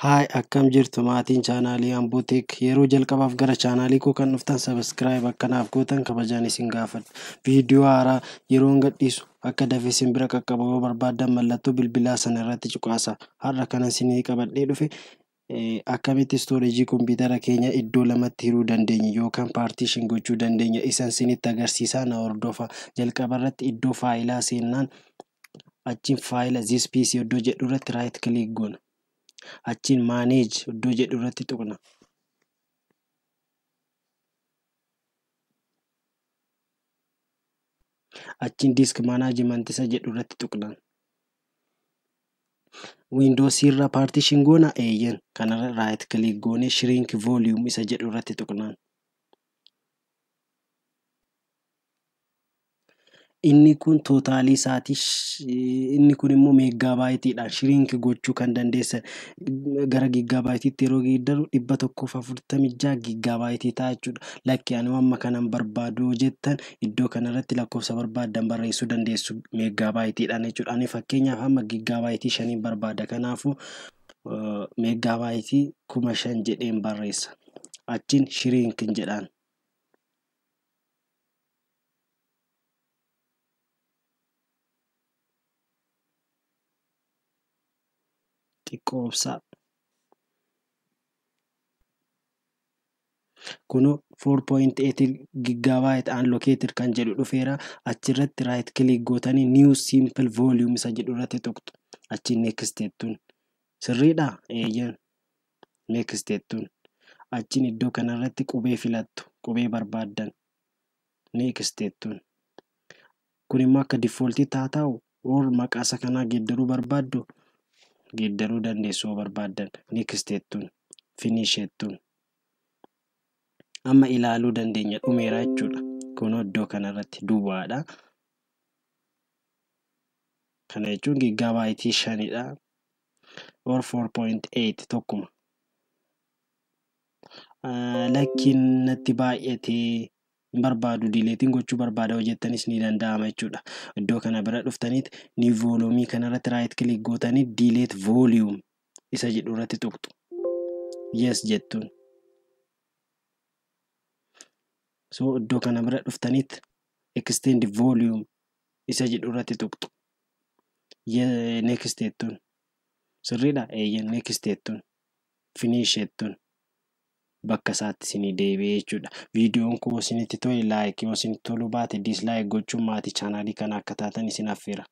Hi, akkam jirtu maatiin chaanaalii Ambuuteek yeroo jalqabaaf gara chaanaalii koo kan dhuftan subscribe akkanaaf gootan kabajaan isin gaafadha. Viidiyoo haaraa yeroo gadhiisu akka dafee isin bira qaqqabu yoo barbaaddan mallattoo bilbilaa sana irratti cuqaasa. Har'a kana isinii qabadhee dhufe akkamitti storage kompitara keenya iddoo lamatti hiruu dandeenya yookaan partition gochuu dandeenya isan isinitti agarsiisaa na hordofa. Jalqaba irratti iddoo faayilaa seennaan achiin faayila this PC iddoo jedhu irratti right click goona. Achiin manage iddoo jedhu irratti tuqna. Achiin disk management isa jedhu irratti tuqna. Windows irra partition goona eeyyan kanarra right click goone shrink volume isa jedhu irratti tuqna. Inni kun tootaalii isaatii inni kun immoo meeggaabaayitiidhaan shrink gochuu kan dandeessan gara giggaabaayitiitti yeroo geeddaru 146 giggaabaayiti ta'a jechuudha. Lakki ani amma kanan barbaadu jettan iddoo kanarratti lakkoofsa barbaaddan barreessuu dandeessu meeggaabaayitiidhaan jechuudha. Ani fakkeenyaaf amma giggaabaayiti 5 barbaada. Kanaafuu meeggaabaayiti 5,000 jedheen barreessa. Achiin shrink jedhaan. Xiqqoobsaa. Kuno 4.8 gigabyte unlocated kan jedhu dhufeera. Achirratti right click gootanii new simple volume isa jedhu irratti tuqtu. Achi next jettuun. Sirriidha? Eeyyan. Next jettuun. Achiin iddoo kanarratti qubee filattu. Qubee barbaaddan. Next jettuun. Kun immoo akka defaultii taa'u or maqaa isa kanaa geeddaruu barbaaddu geeddaruu dandeessu barbaaddan. Next jettuun. Finish jettuun. Amma ilaaluu dandeenya dhumeera jechuudha. Kun iddoo kanarratti duwwaadha. Kana jechuun giggaabaayiti 5dha. Or 4.8 tokkuma. Lakkiin natti baay'atee barbaadu dileetiin gochuu barbaada hojjettanis ni danda'ama jechuudha. Iddoo kana bira dhuftaniit ni volume kanarratti right click gootanii delete volume isa jedhu irratti tuqtu. Yes jettuun. So iddoo kana bira dhuftaniit extend volume isa jedhu irratti tuqtu. Next jettuun. Sirriidha? Eeyyan next jettuun. Finish jettuun. Bakka isaatti isinii deebi'ee jechuudha. Viidiyoon koo isinitti tole like yoo isinitti tolu baate dislike gochuun maatii chaanaalii kana akka taatan isin affeera.